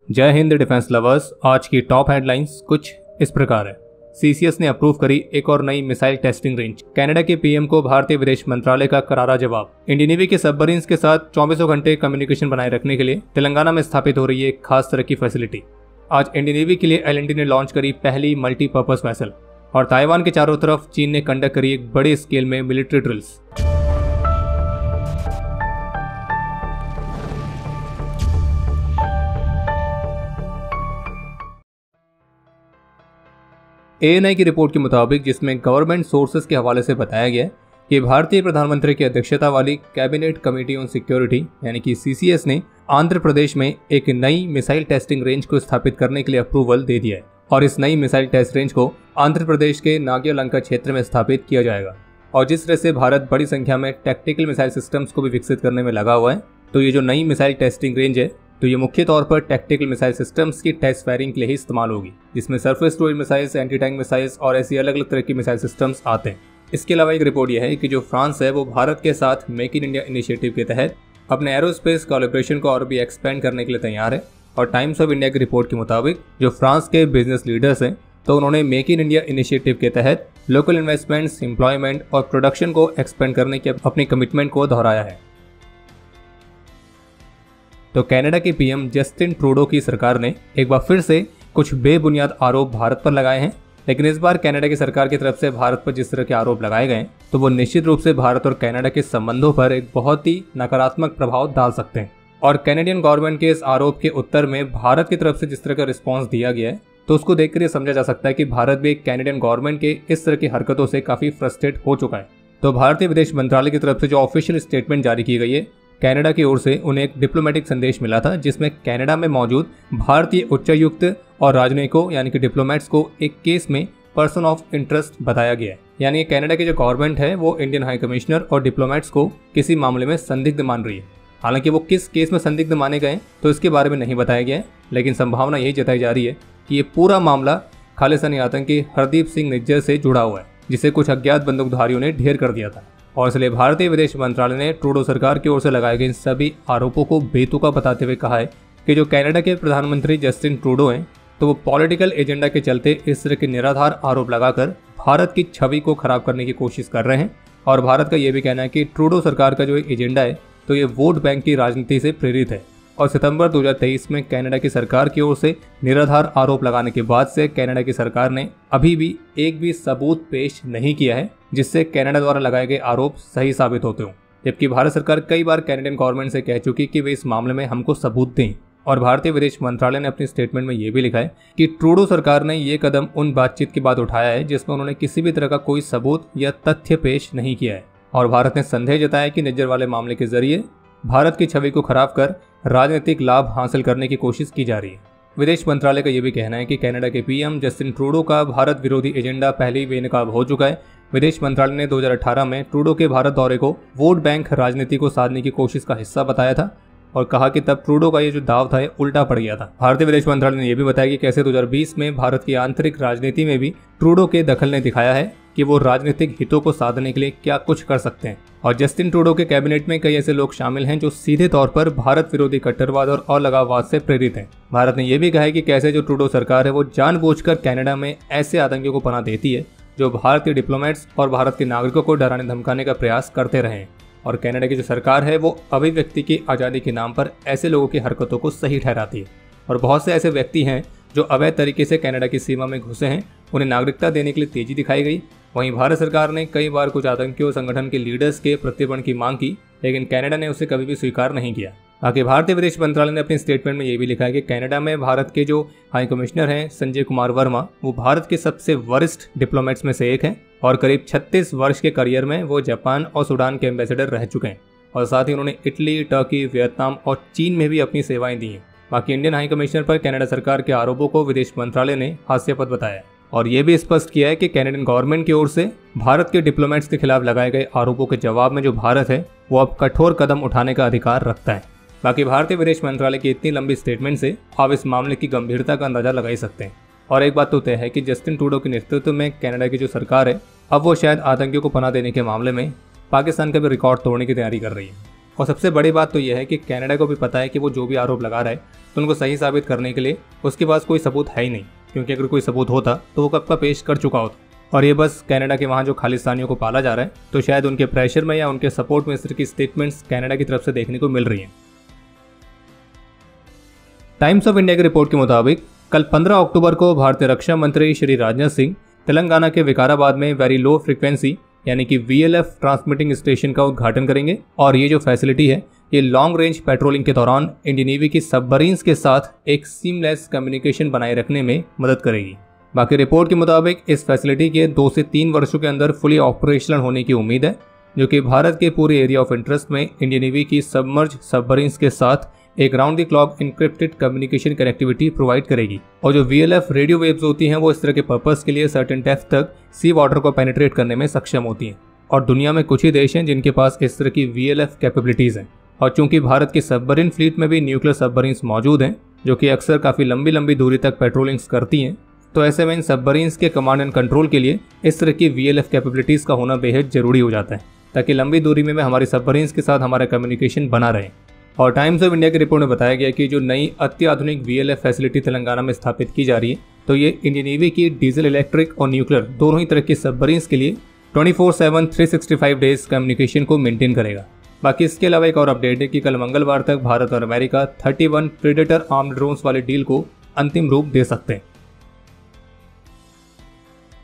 जय Hind defence lovers. आज की टॉप हेडलाइंस कुछ इस प्रकार है। सीसीएस ने अप्रूव करी एक और नई मिसाइल टेस्टिंग रेंज। कनाडा के पीएम को भारतीय विदेश मंत्रालय का करारा जवाब। इंडियन नेवी के सबमरीन्स के साथ 24 घंटे कम्युनिकेशन बनाए रखने के लिए तेलंगाना में स्थापित हो रही है एक खास तरह की फैसिलिटी। आज इंडियन नेवी के लिए एल&टी ने लॉन्च करी पहली मल्टीपर्पज वेसल। और ताइवान के चारों तरफ चीन ने कंडक्ट करी एक बड़े स्केल में मिलिट्री ड्रिल्स। एएनआई की रिपोर्ट के मुताबिक, जिसमें गवर्नमेंट सोर्सेज के हवाले से बताया गया कि भारतीय प्रधानमंत्री की अध्यक्षता वाली कैबिनेट कमेटी ऑन सिक्योरिटी यानी कि सीसीएस ने आंध्र प्रदेश में एक नई मिसाइल टेस्टिंग रेंज को स्थापित करने के लिए अप्रूवल दे दिया है। और इस नई मिसाइल टेस्ट रेंज को आंध्र प्रदेश के नाग्यालंका क्षेत्र में स्थापित किया जाएगा। और जिस तरह से भारत बड़ी संख्या में टैक्टिकल मिसाइल सिस्टम्स को भी विकसित करने में लगा हुआ है, तो ये जो नई मिसाइल टेस्टिंग रेंज है तो ये मुख्य तौर पर टैक्टिकल मिसाइल सिस्टम्स की टेस्ट फायरिंग के लिए ही इस्तेमाल होगी, जिसमें surface to air missiles, anti tank missiles और ऐसी अलग अलग तरह की मिसाइल सिस्टम्स आते हैं। इसके अलावा एक रिपोर्ट यह है कि जो फ्रांस है वो भारत के साथ मेक इन इंडिया इनिशिएटिव के तहत अपने एरोस्पेस कोलैबोरेशन को और भी एक्सपेंड करने के लिए तैयार है। और टाइम्स ऑफ इंडिया की रिपोर्ट के मुताबिक जो फ्रांस के बिजनेस लीडर्स हैं तो उन्होंने मेक इन इंडिया इनिशिएटिव के तहत लोकल इन्वेस्टमेंट्स, एम्प्लॉयमेंट और प्रोडक्शन को एक्सपेंड करने के अपनी कमिटमेंट को दोहराया है। तो कनाडा के पीएम जस्टिन ट्रूडो की सरकार ने एक बार फिर से कुछ बेबुनियाद आरोप भारत पर लगाए हैं। लेकिन इस बार कनाडा की सरकार की तरफ से भारत पर जिस तरह के आरोप लगाए गए तो वो निश्चित रूप से भारत और कनाडा के संबंधों पर एक बहुत ही नकारात्मक प्रभाव डाल सकते हैं। और कैनेडियन गवर्नमेंट के इस आरोप के उत्तर में भारत की तरफ से जिस तरह का रिस्पॉन्स दिया गया है तो उसको देखकर ये समझा जा सकता है कि भारत भी कैनेडियन गवर्नमेंट के इस तरह की हरकतों से काफी फ्रस्ट्रेट हो चुका है। तो भारतीय विदेश मंत्रालय की तरफ से जो ऑफिशियल स्टेटमेंट जारी की गई है, कनाडा की ओर से उन्हें एक डिप्लोमेटिक संदेश मिला था जिसमें कनाडा में मौजूद भारतीय उच्चायुक्त और राजनयिकों यानी कि डिप्लोमेट्स को एक केस में पर्सन ऑफ इंटरेस्ट बताया गया है। यानी कनाडा की जो गवर्नमेंट है वो इंडियन हाई कमिश्नर और डिप्लोमेट्स को किसी मामले में संदिग्ध मान रही है। हालांकि वो किस केस में संदिग्ध माने गए तो इसके बारे में नहीं बताया गया है, लेकिन संभावना यही जताई जा रही है कि ये पूरा मामला खालिस्तानी आतंकी हरदीप सिंह निज्जर से जुड़ा हुआ है, जिसे कुछ अज्ञात बंदूकधारियों ने ढेर कर दिया था। और इसलिए भारतीय विदेश मंत्रालय ने ट्रूडो सरकार की ओर से लगाए गए इन सभी आरोपों को बेतुका बताते हुए कहा है कि जो कनाडा के प्रधानमंत्री जस्टिन ट्रूडो हैं तो वो पॉलिटिकल एजेंडा के चलते इस तरह के निराधार आरोप लगाकर भारत की छवि को खराब करने की कोशिश कर रहे हैं। और भारत का ये भी कहना है कि ट्रूडो सरकार का जो एजेंडा है तो ये वोट बैंक की राजनीति से प्रेरित है। और सितंबर 2023 में कनाडा की सरकार की ओर से निराधार आरोप लगाने के बाद से कनाडा की सरकार ने अभी भी एक भी सबूत पेश नहीं किया है जिससे कनाडा द्वारा लगाए गए आरोप सही साबित होते हों। जबकि भारत सरकार कई बार कैनेडियन गवर्नमेंट से कह चुकी कि वे इस मामले में हमको सबूत दें। और भारतीय विदेश मंत्रालय ने अपनी स्टेटमेंट में ये भी लिखा है कि ट्रूडो सरकार ने ये कदम उन बातचीत के बाद उठाया है जिसमें उन्होंने किसी भी तरह का कोई सबूत या तथ्य पेश नहीं किया है। और भारत ने संदेह जताया कि निज्जर वाले मामले के जरिए भारत की छवि को खराब कर राजनीतिक लाभ हासिल करने की कोशिश की जा रही है। विदेश मंत्रालय का यह भी कहना है कि कनाडा के पीएम जस्टिन ट्रूडो का भारत विरोधी एजेंडा पहले ही बेनकाब हो चुका है। विदेश मंत्रालय ने 2018 में ट्रूडो के भारत दौरे को वोट बैंक राजनीति को साधने की कोशिश का हिस्सा बताया था और कहा कि तब ट्रूडो का ये जो दाव था ये उल्टा पड़ गया था। भारतीय विदेश मंत्रालय ने यह भी बताया कि कैसे 2020 में भारत की आंतरिक राजनीति में भी ट्रूडो के दखल ने दिखाया है कि वो राजनीतिक हितों को साधने के लिए क्या कुछ कर सकते हैं। और जस्टिन ट्रूडो के कैबिनेट में कई ऐसे लोग शामिल हैं जो सीधे तौर पर भारत विरोधी कट्टरवाद और अलगाववाद से प्रेरित हैं। भारत ने यह भी कहा है कि कैसे जो ट्रूडो सरकार है वो जानबूझकर कनाडा में ऐसे आतंकियों को पनाह देती है जो भारतीय डिप्लोमेट्स और भारत के नागरिकों को डराने धमकाने का प्रयास करते रहे। और कनाडा की जो सरकार है वो अभिव्यक्ति की आज़ादी के नाम पर ऐसे लोगों की हरकतों को सही ठहराती है। और बहुत से ऐसे व्यक्ति हैं जो अवैध तरीके से कनाडा की सीमा में घुसे हैं, उन्हें नागरिकता देने के लिए तेजी दिखाई गई। वहीं भारत सरकार ने कई बार कुछ आतंकियों संगठन के लीडर्स के प्रत्यर्पण की मांग की, लेकिन कनाडा ने उसे कभी भी स्वीकार नहीं किया। बाकी भारतीय विदेश मंत्रालय ने अपनी स्टेटमेंट में ये भी लिखा है कि कनाडा में भारत के जो हाई कमिश्नर हैं संजय कुमार वर्मा, वो भारत के सबसे वरिष्ठ डिप्लोमेट्स में से एक हैं और करीब 36 वर्ष के करियर में वो जापान और सूडान के एम्बेसडर रह चुके हैं। और साथ ही उन्होंने इटली, टर्की, वियतनाम और चीन में भी अपनी सेवाएं दी हैं। बाकी इंडियन हाई कमिश्नर पर कनाडा सरकार के आरोपों को विदेश मंत्रालय ने हास्यास्पद बताया और ये भी स्पष्ट किया है कि कैनेडियन गवर्नमेंट की ओर से भारत के डिप्लोमेट्स के खिलाफ लगाए गए आरोपों के जवाब में जो भारत है वो अब कठोर कदम उठाने का अधिकार रखता है। बाकी भारतीय विदेश मंत्रालय की इतनी लंबी स्टेटमेंट से आप इस मामले की गंभीरता का अंदाजा लगा ही सकते हैं। और एक बात तो तय है कि जस्टिन ट्रूडो के नेतृत्व में कनाडा की जो सरकार है अब वो शायद आतंकियों को पनाह देने के मामले में पाकिस्तान का भी रिकॉर्ड तोड़ने की तैयारी कर रही है। और सबसे बड़ी बात तो यह है कि कनाडा को भी पता है कि वो जो भी आरोप लगा रहा है तो उनको सही साबित करने के लिए उसके पास कोई सबूत है ही नहीं, क्योंकि अगर कोई सबूत होता तो वो कब का पेश कर चुका होता। और ये बस कनाडा के वहाँ जो खालिस्तानियों को पाला जा रहा है तो शायद उनके प्रेशर में या उनके सपोर्ट में इस तरह की स्टेटमेंट्स कनाडा की तरफ से देखने को मिल रही हैं। टाइम्स ऑफ इंडिया की रिपोर्ट के मुताबिक कल 15 अक्टूबर को भारतीय रक्षा मंत्री श्री राजनाथ सिंह तेलंगाना के विकाराबाद में वेरी लो फ्रीक्वेंसी यानी कि VLF ट्रांसमिटिंग स्टेशन का उद्घाटन करेंगे। और ये जो फैसिलिटी है ये लॉन्ग रेंज पेट्रोलिंग के दौरान इंडियन नेवी की सबमरीन्स के साथ एक सीमलेस कम्युनिकेशन बनाए रखने में मदद करेगी। बाकी रिपोर्ट के मुताबिक इस फैसिलिटी के 2 से 3 वर्षों के अंदर फुली ऑपरेशनल होने की उम्मीद है, जो कि भारत के पूरे एरिया ऑफ इंटरेस्ट में इंडियन नेवी की सबमर्ज सबमरीन्स के साथ एक round the clock encrypted communication connectivity provide करेगी। और जो VLF रेडियो वेव्स होती हैं वो इस तरह के पर्पस के लिए सर्टेन डेप्थ तक सी वाटर को पेनिट्रेट करने में सक्षम होती हैं। और दुनिया में कुछ ही देश हैं जिनके पास इस तरह की VLF कैपेबिलिटीज हैं। और चूंकि भारत की सबमरीन फ्लीट में भी न्यूक्लियर सबमरीन्स मौजूद हैं जो कि अक्सर काफ़ी लंबी लंबी दूरी तक पेट्रोलिंग्स करती हैं, तो ऐसे में इन सबमरीन्स के कमांड एंड कंट्रोल के लिए इस तरह की VLF कैपेबिलिटीज का होना बेहद जरूरी हो जाता है, ताकि लंबी दूरी में हमारी सबमरीन्स के साथ हमारा कम्युनिकेशन बना रहे। और टाइम्स ऑफ इंडिया की रिपोर्ट में बताया गया कि जो नई अत्याधुनिक VLF फैसिलिटी तेलंगाना में स्थापित की जा रही है तो ये इंडियन नेवी की डीजल इलेक्ट्रिक और न्यूक्लियर दोनों ही तरह की सबमरीन्स के लिए 24/7 365 डेज कम्युनिकेशन को मेंटेन करेगा। बाकी इसके अलावा एक और अपडेट है कि कल मंगलवार तक भारत और अमेरिका 31 प्रेडेटर आर्म्ड ड्रोन्स वाले डील को अंतिम रूप दे सकते हैं।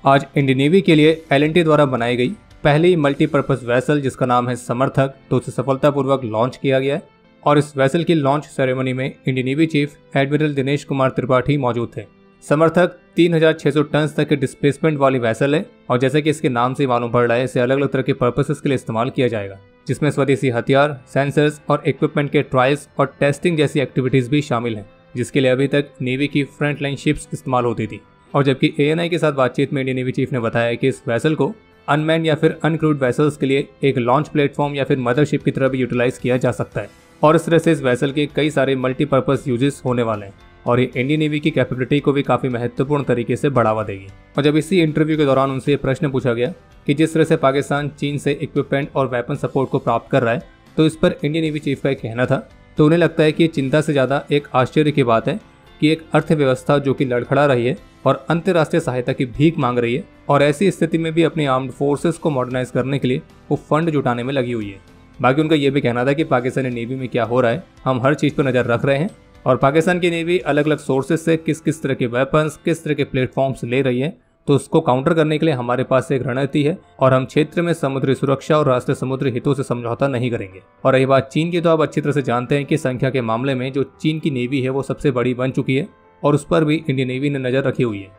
आज इंडियन नेवी के लिए L&T द्वारा बनाई गई पहली मल्टीपर्पज वेसल जिसका नाम है समर्थक, तो उसे सफलतापूर्वक लॉन्च किया गया है। और इस वेसल की लॉन्च सेरेमनी में Indian navy chief admiral Dinesh Kumar Tripathi मौजूद थे। समर्थक 3600 टन तक के डिस्प्लेसमेंट वाली वेसल है और जैसे कि इसके नाम से मालूम पड़ रहा है इसे अलग अलग तरह के पर्पसेस के लिए इस्तेमाल किया जाएगा, जिसमें स्वदेशी हथियार, सेंसर्स और इक्विपमेंट के ट्रायल्स और टेस्टिंग जैसी एक्टिविटीज भी शामिल हैं, जिसके लिए अभी तक नेवी की फ्रंट लाइन शिप्स इस्तेमाल होती थी। और जबकि ANI के साथ बातचीत में इंडियन नेवी चीफ ने बताया कि इस वेसल को अनमैन या फिर अनक्रूड वेसल्स के लिए एक लॉन्च प्लेटफॉर्म या फिर मदरशिप की तरह भी यूटिलाइज किया जा सकता है। और इस तरह से इस वेसल के कई सारे मल्टीपर्पज यूजेस होने वाले हैं और ये इंडियन नेवी की कैपेबिलिटी को भी काफ़ी महत्वपूर्ण तरीके से बढ़ावा देगी। और जब इसी इंटरव्यू के दौरान उनसे ये प्रश्न पूछा गया कि जिस तरह से पाकिस्तान चीन से इक्विपमेंट और वेपन सपोर्ट को प्राप्त कर रहा है, तो इस पर इंडियन नेवी चीफ का एक कहना था, तो उन्हें लगता है कि चिंता से ज़्यादा एक आश्चर्य की बात है कि एक अर्थव्यवस्था जो कि लड़खड़ा रही है और अंतर्राष्ट्रीय सहायता की भीख मांग रही है और ऐसी स्थिति में भी अपनी आर्म्ड फोर्सेस को मॉडर्नाइज करने के लिए वो फंड जुटाने में लगी हुई है। बाकी उनका यह भी कहना था कि पाकिस्तानी नेवी में क्या हो रहा है हम हर चीज़ पर नज़र रख रहे हैं और पाकिस्तान की नेवी अलग अलग सोर्सेज से किस किस तरह के वेपन्स, किस तरह के प्लेटफॉर्म्स ले रही है, तो उसको काउंटर करने के लिए हमारे पास एक रणनीति है और हम क्षेत्र में समुद्री सुरक्षा और राष्ट्रीय समुद्री हितों से समझौता नहीं करेंगे। और रही बात चीन की, तो आप अच्छी तरह से जानते हैं कि संख्या के मामले में जो चीन की नेवी है वो सबसे बड़ी बन चुकी है और उस पर भी इंडियन नेवी ने नज़र रखी हुई है।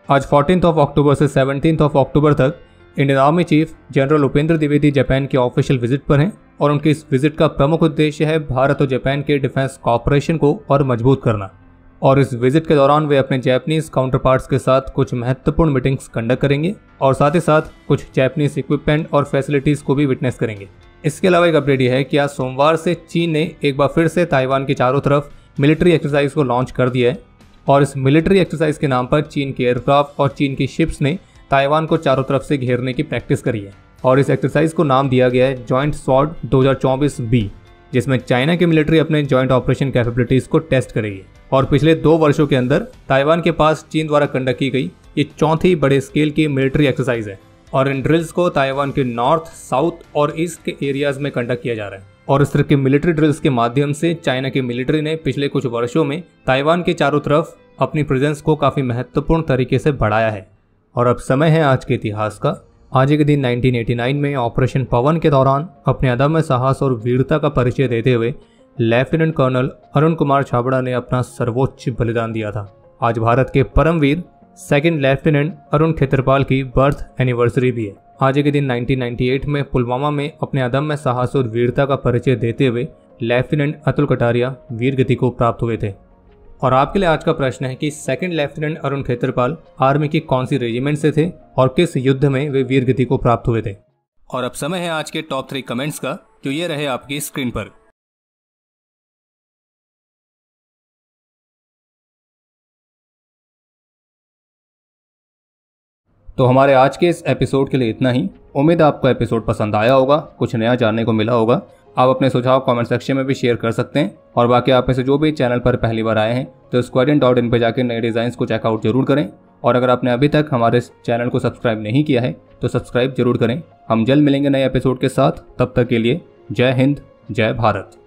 आज 14 अक्टूबर से 17 अक्टूबर तक Indian army chief general Upendra Dwivedi Japan के ऑफिशियल विजिट पर हैं और उनके इस विजिट का प्रमुख उद्देश्य है भारत और जापान के डिफेंस कॉपरेशन को और मजबूत करना। और इस विजिट के दौरान वे अपने जापानीज काउंटर पार्ट्स के साथ कुछ महत्वपूर्ण मीटिंग्स कंडक्ट करेंगे और साथ ही साथ कुछ जापानीज इक्विपमेंट और फैसिलिटीज़ को भी विटनेस करेंगे। इसके अलावा एक अपडेट यह है कि आज सोमवार से चीन ने एक बार फिर से ताइवान के चारों तरफ मिलिट्री एक्सरसाइज को लॉन्च कर दिया है और इस मिलिट्री एक्सरसाइज के नाम पर चीन के एयरक्राफ्ट और चीन की शिप्स ने ताइवान को चारों तरफ से घेरने की प्रैक्टिस करी है। और इस एक्सरसाइज को नाम दिया गया है जॉइंट स्वॉर्ड 2024B, जिसमें चाइना की मिलिट्री अपने जॉइंट ऑपरेशन कैपेबिलिटीज को टेस्ट करेगी। और पिछले 2 वर्षों के अंदर ताइवान के पास चीन द्वारा कंडक्ट की गई ये चौथी बड़े स्केल की मिलिट्री एक्सरसाइज है और इन ड्रिल्स को ताइवान के नॉर्थ, साउथ और ईस्ट के एरियाज में कंडक्ट किया जा रहा है। और इस तरह के मिलिट्री ड्रिल्स के माध्यम से चाइना की मिलिट्री ने पिछले कुछ वर्षों में ताइवान के चारों तरफ अपनी प्रेजेंस को काफ़ी महत्वपूर्ण तरीके से बढ़ाया है। और अब समय है आज के इतिहास का। आज के दिन 1989 में ऑपरेशन पवन के दौरान अपने अदम्य साहस और वीरता का परिचय देते हुए लेफ्टिनेंट कर्नल अरुण कुमार छाबड़ा ने अपना सर्वोच्च बलिदान दिया था। आज भारत के परमवीर सेकंड लेफ्टिनेंट अरुण खेत्रपाल की बर्थ एनिवर्सरी भी है। आज के दिन 1998 में पुलवामा में अपने अदम्य साहस और वीरता का परिचय देते हुए लेफ्टिनेंट अतुल कटारिया वीर गति को प्राप्त हुए थे। और आपके लिए आज का प्रश्न है कि second lieutenant Arun Khetarpal army की कौन सी रेजिमेंट से थे और किस युद्ध में वे वीर गति को प्राप्त हुए थे। और अब समय है आज के टॉप 3 कमेंट्स का, जो ये रहे आपकी स्क्रीन पर। तो हमारे आज के इस एपिसोड के लिए इतना ही। उम्मीद है आपको एपिसोड पसंद आया होगा, कुछ नया जानने को मिला होगा। आप अपने सुझाव कमेंट सेक्शन में भी शेयर कर सकते हैं। और बाकी आप में से जो भी चैनल पर पहली बार आए हैं तो squadron.in पे जाकर नए डिज़ाइंस को चेकआउट जरूर करें। और अगर आपने अभी तक हमारे इस चैनल को सब्सक्राइब नहीं किया है तो सब्सक्राइब जरूर करें। हम जल्द मिलेंगे नए एपिसोड के साथ, तब तक के लिए जय हिंद, जय भारत।